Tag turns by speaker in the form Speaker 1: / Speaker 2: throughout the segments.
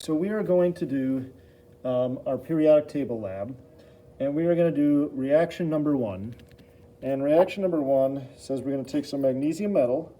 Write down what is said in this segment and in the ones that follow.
Speaker 1: so we are going to do our periodic table lab, and we are going to do reaction number 1. And reaction number 1 says we're going to take some magnesium metal.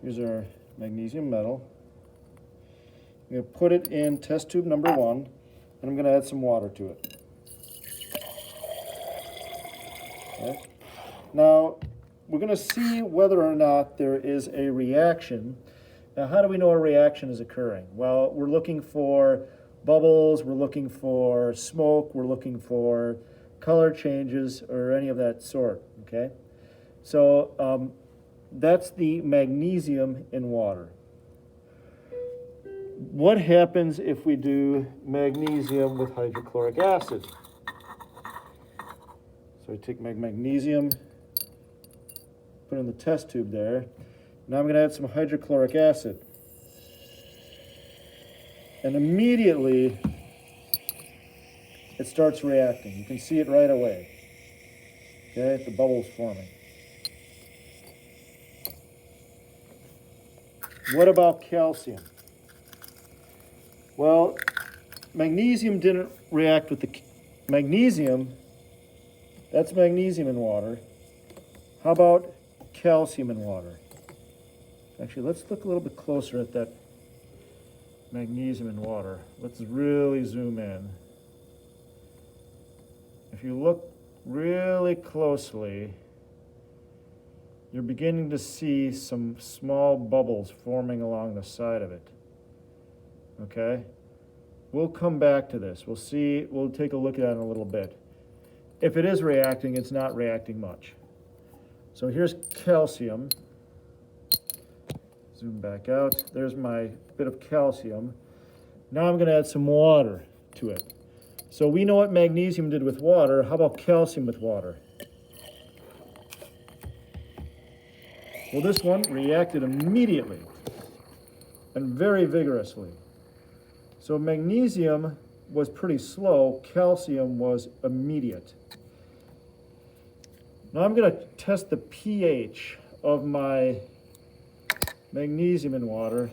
Speaker 1: Here's our magnesium metal. I'm going to put it in test tube number 1, and I'm going to add some water to it. Okay. Now, we're going to see whether or not there is a reaction. Now, how do we know a reaction is occurring? Well, we're looking for bubbles, we're looking for smoke, we're looking for color changes, or any of that sort, okay? So that's the magnesium in water. What happens if we do magnesium with hydrochloric acid? So I take my magnesium, put it in the test tube there. Now I'm going to add some hydrochloric acid. And immediately it starts reacting. You can see it right away. Okay, the bubble's forming. What about calcium? Well, magnesium didn't react with the magnesium. That's magnesium in water. How about calcium in water? Actually, let's look a little bit closer at that magnesium in water. Let's really zoom in. If you look really closely, you're beginning to see some small bubbles forming along the side of it. Okay? We'll come back to this. We'll see, we'll take a look at it in a little bit. If it is reacting, it's not reacting much. So here's calcium. Zoom back out. There's my bit of calcium. Now I'm going to add some water to it. So we know what magnesium did with water. How about calcium with water? Well, this one reacted immediately and very vigorously. So magnesium was pretty slow. Calcium was immediate. Now I'm going to test the pH of my magnesium in water.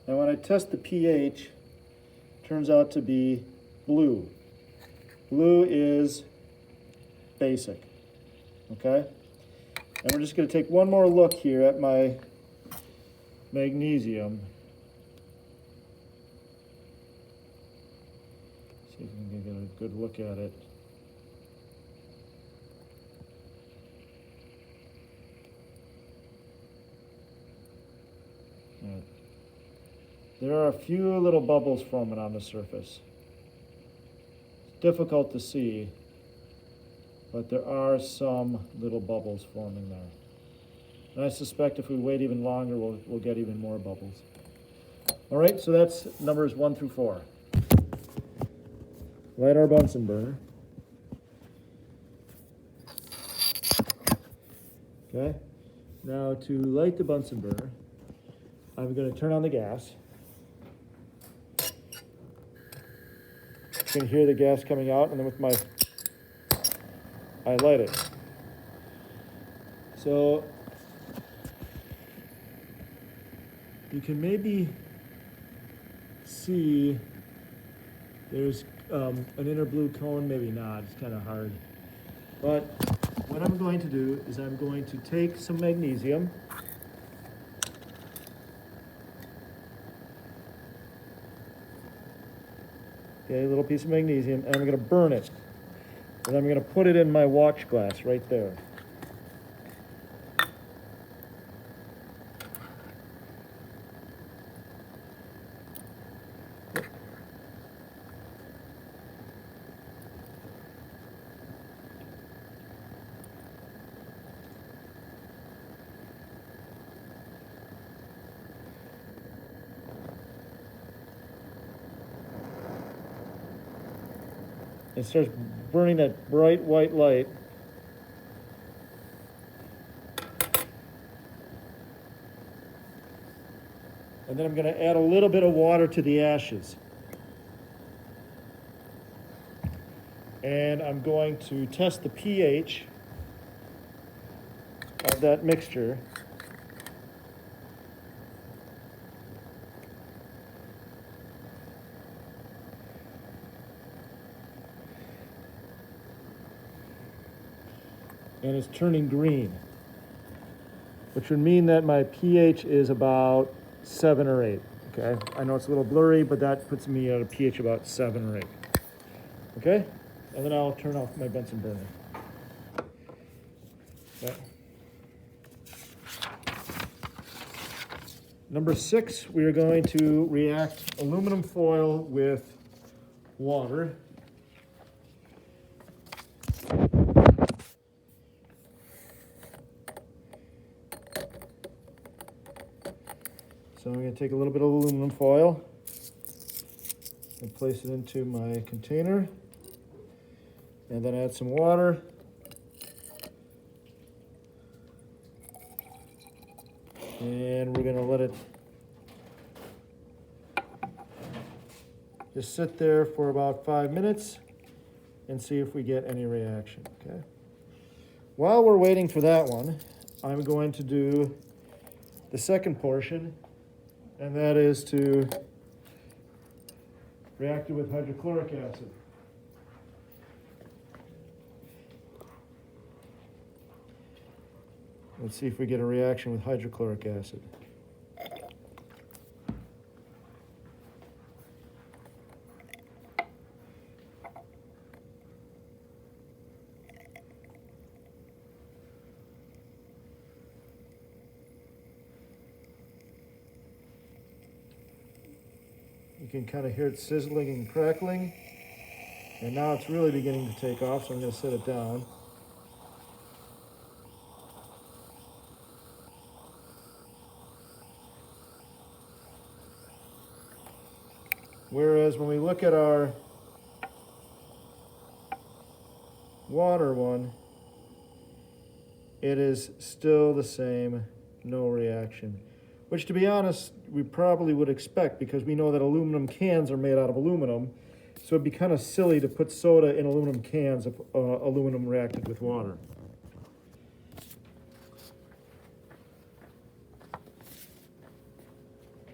Speaker 1: And when I test the pH, it turns out to be blue. Blue is basic, okay? And we're just going to take one more look here at my magnesium. See if we can get a good look at it. Right. There are a few little bubbles forming on the surface. It's difficult to see, but there are some little bubbles forming there. And I suspect if we wait even longer, we'll get even more bubbles. All right, so that's numbers 1 through 4. Light our Bunsen burner. Okay, now to light the Bunsen burner, I'm going to turn on the gas. You can hear the gas coming out, and then with I light it. So you can maybe see there's an inner blue cone, maybe not, it's kind of hard. But what I'm going to do is I'm going to take some magnesium. Okay, a little piece of magnesium, and I'm going to burn it. And I'm going to put it in my watch glass right there. It starts burning that bright white light. And then I'm going to add a little bit of water to the ashes. and I'm going to test the pH of that mixture. And it's turning green, which would mean that my pH is about 7 or 8. Okay, I know it's a little blurry, but that puts me at a pH about 7 or 8. Okay, and then I'll turn off my Bunsen burner. Okay. Number 6, we are going to react aluminum foil with water. So I'm going to take a little bit of aluminum foil and place it into my container, and then add some water. And we're going to let it just sit there for about 5 minutes and see if we get any reaction, okay? While we're waiting for that one, I'm going to do the second portion, and that is to react it with hydrochloric acid. Let's see if we get a reaction with hydrochloric acid. You can kind of hear it sizzling and crackling. And now it's really beginning to take off, so I'm going to set it down. Whereas when we look at our water one, it is still the same, no reaction. Which, to be honest, we probably would expect, because we know that aluminum cans are made out of aluminum. So it'd be kind of silly to put soda in aluminum cans if aluminum reacted with water.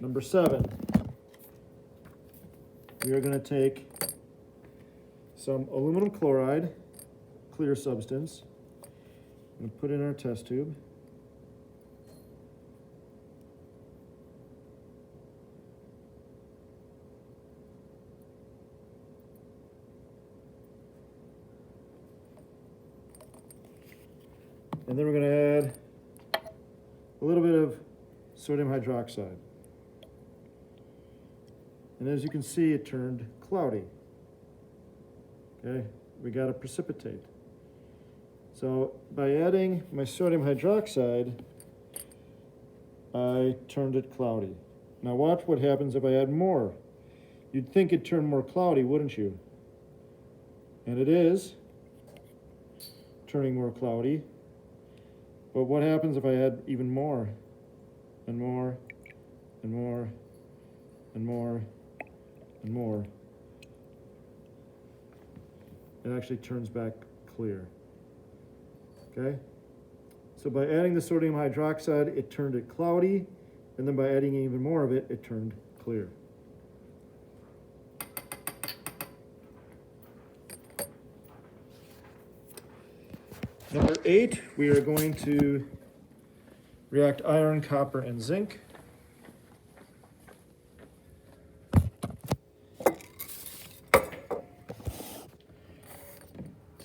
Speaker 1: Number 7. We are going to take some aluminum chloride, clear substance, and put in our test tube. And then we're going to add a little bit of sodium hydroxide. And as you can see, it turned cloudy. Okay, we got to precipitate. So by adding my sodium hydroxide, I turned it cloudy. Now watch what happens if I add more. You'd think it turned more cloudy, wouldn't you? And it is turning more cloudy. But what happens if I add even more, and more, and more, and more, and more? It actually turns back clear. Okay? So by adding the sodium hydroxide, it turned it cloudy, and then by adding even more of it, it turned clear. Number 8, we are going to react iron, copper, and zinc.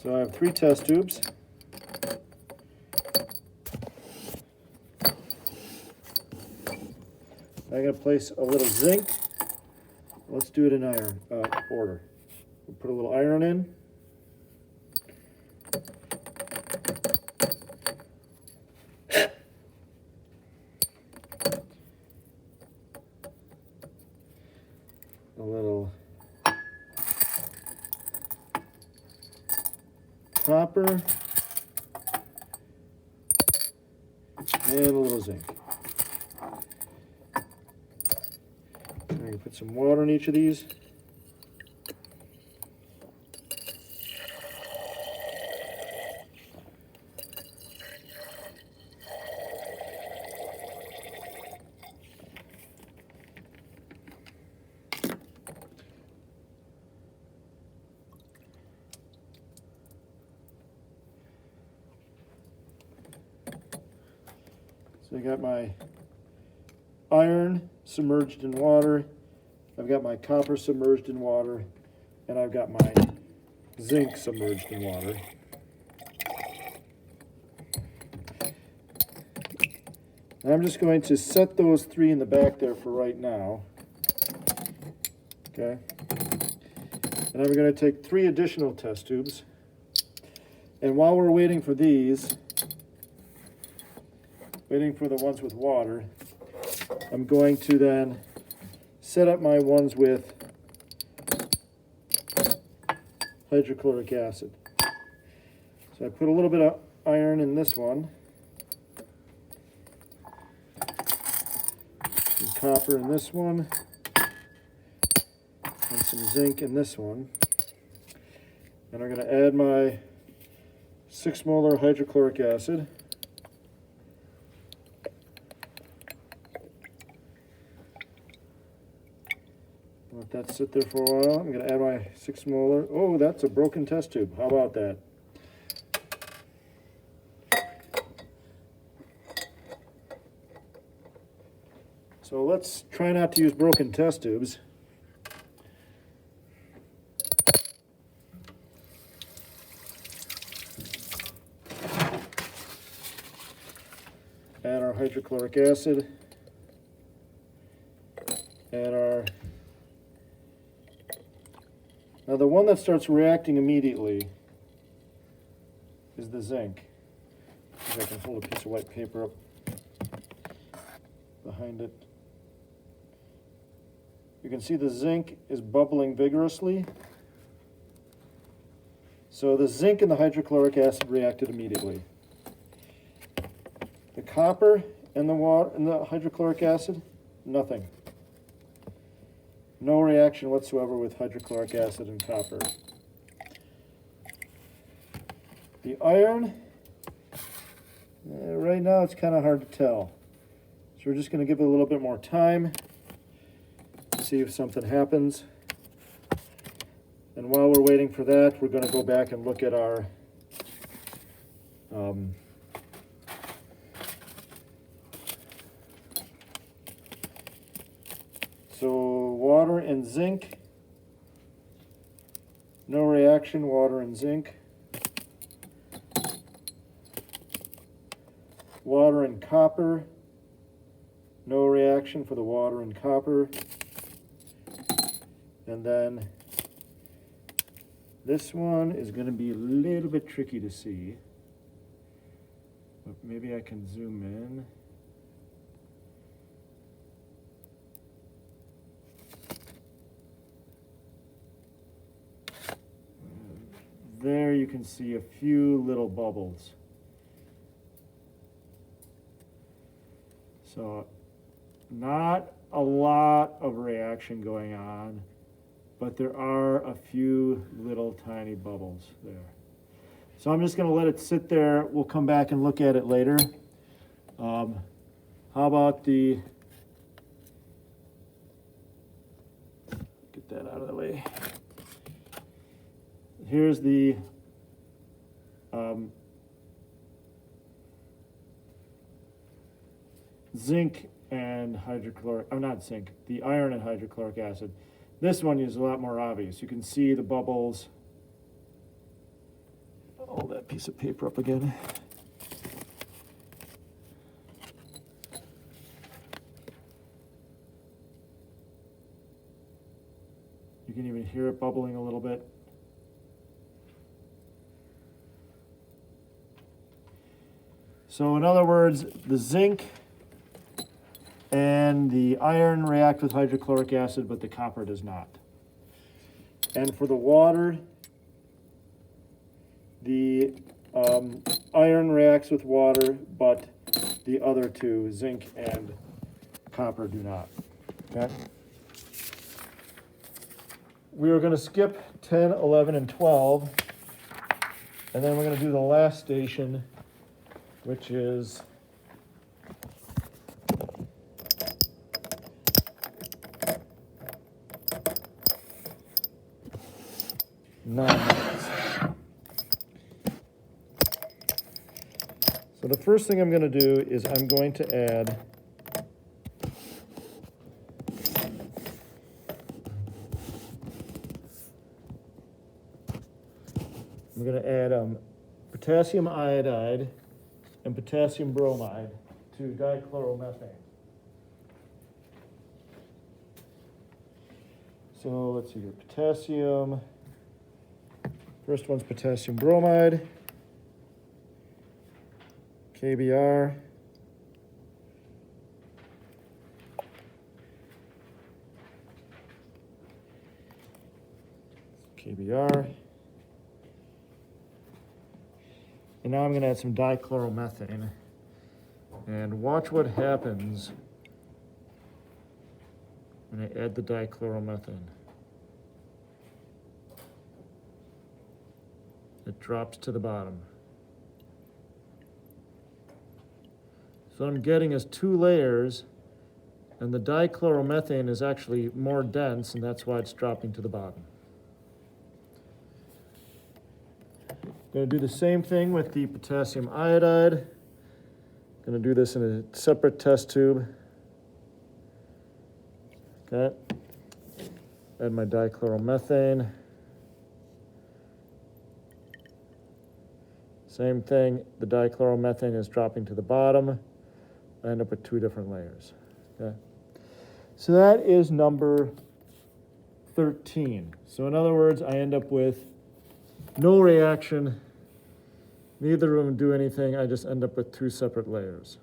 Speaker 1: So I have 3 test tubes. I'm going to place a little zinc. Let's do it in iron order. We'll put a little iron in. A little copper, and a little zinc. I'm going to put some water in each of these. So I got my iron submerged in water, I've got my copper submerged in water, and I've got my zinc submerged in water. And I'm just going to set those three in the back there for right now. Okay. And I'm going to take 3 additional test tubes. And while we're waiting for these, waiting for the ones with water, I'm going to then set up my ones with hydrochloric acid. So I put a little bit of iron in this one, some copper in this one, and some zinc in this one. And I'm going to add my 6 molar hydrochloric acid. Let that sit there for a while. I'm going to add my 6 molar. Oh, that's a broken test tube. How about that? So let's try not to use broken test tubes. Add our hydrochloric acid. Add our... Now the one that starts reacting immediately is the zinc. See if I can hold a piece of white paper up behind it. You can see the zinc is bubbling vigorously. So the zinc and the hydrochloric acid reacted immediately. The copper and the water and the hydrochloric acid, nothing. No reaction whatsoever with hydrochloric acid and copper. The iron, right now it's kind of hard to tell. So we're just going to give it a little bit more time, see if something happens. And while we're waiting for that, we're going to go back and look at our so water and zinc, no reaction, water and zinc. Water and copper, no reaction for the water and copper. And then this one is going to be a little bit tricky to see, but maybe I can zoom in. There you can see a few little bubbles. So not a lot of reaction going on, but there are a few little tiny bubbles there. So I'm just going to let it sit there. We'll come back and look at it later. How about the, get that out of the way. Here's the zinc and hydrochloric, not zinc, the iron and hydrochloric acid. This one is a lot more obvious. You can see the bubbles. Hold that piece of paper up again. You can even hear it bubbling a little bit. So in other words, the zinc and the iron react with hydrochloric acid, but the copper does not. And for the water, the iron reacts with water, but the other two, zinc and copper, do not. Okay? We are going to skip 10, 11, and 12, and then we're going to do the last station, which is So the first thing I'm going to do is I'm going to add potassium iodide and potassium bromide to dichloromethane. So let's see here, potassium. First one's potassium bromide, KBr. KBr. And now I'm going to add some dichloromethane. And watch what happens when I add the dichloromethane. It drops to the bottom. So what I'm getting is 2 layers, and the dichloromethane is actually more dense, and that's why it's dropping to the bottom. I'm going to do the same thing with the potassium iodide. I'm going to do this in a separate test tube. Okay. Add my dichloromethane. Same thing, the dichloromethane is dropping to the bottom. I end up with 2 different layers. Okay. So that is number 13. So in other words, I end up with no reaction. Neither of them do anything. I just end up with 2 separate layers.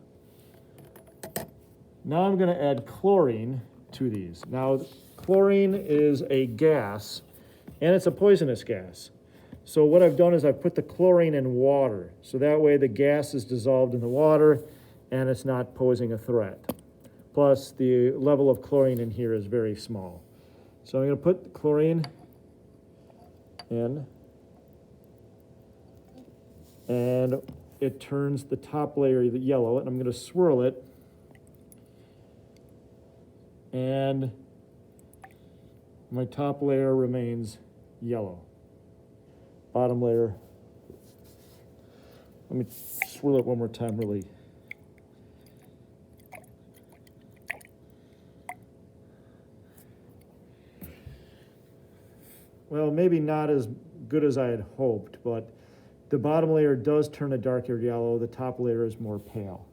Speaker 1: Now I'm going to add chlorine to these. Now, chlorine is a gas, and it's a poisonous gas. So what I've done is I've put the chlorine in water. So that way the gas is dissolved in the water, and it's not posing a threat. Plus, the level of chlorine in here is very small. So I'm going to put the chlorine in. And it turns the top layer yellow, and I'm going to swirl it. And my top layer remains yellow. Bottom layer, let me swirl it one more time, really. Well, maybe not as good as I had hoped, but the bottom layer does turn a darker yellow. The top layer is more pale.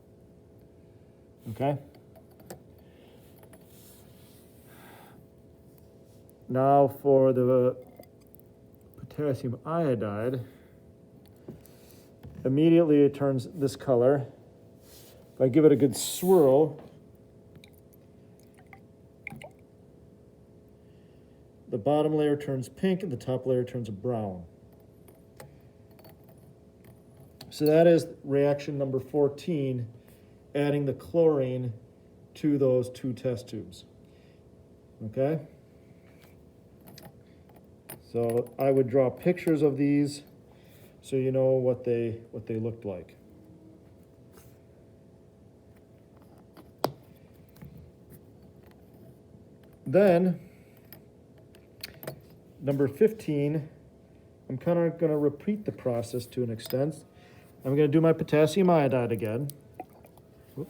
Speaker 1: Okay? Now for the potassium iodide, immediately it turns this color. If I give it a good swirl, the bottom layer turns pink and the top layer turns brown. So that is reaction number 14, adding the chlorine to those 2 test tubes. Okay? So I would draw pictures of these so you know what they looked like. Then, number 15, I'm kind of going to repeat the process to an extent. I'm going to do my potassium iodide again. Going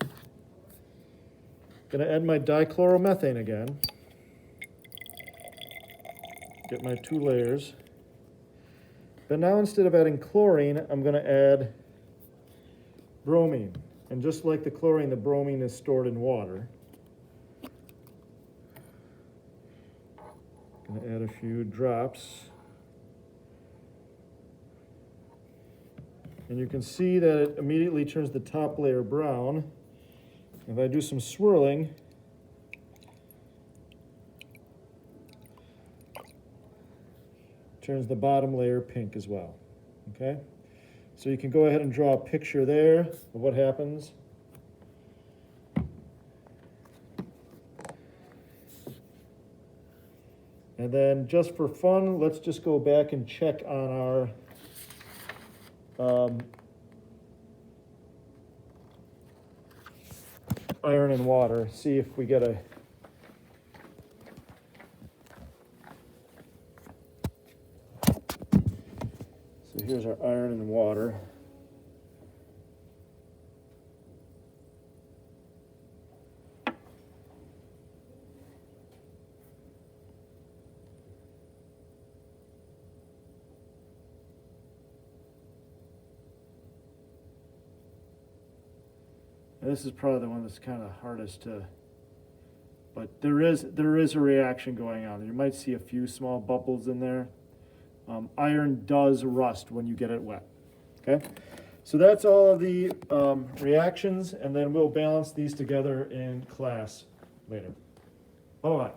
Speaker 1: to add my dichloromethane again. Get my 2 layers. But now instead of adding chlorine, I'm going to add bromine. And just like the chlorine, the bromine is stored in water. I'm going to add a few drops. And you can see that it immediately turns the top layer brown. If I do some swirling, turns the bottom layer pink as well. Okay? So you can go ahead and draw a picture there of what happens. And then just for fun, let's just go back and check on our iron and water, see if we get a so here's our iron and water. And this is probably the one that's kind of hardest to, but there is a reaction going on. You might see a few small bubbles in there. Iron does rust when you get it wet. Okay, so that's all of the reactions, and then we'll balance these together in class later. Bye-bye.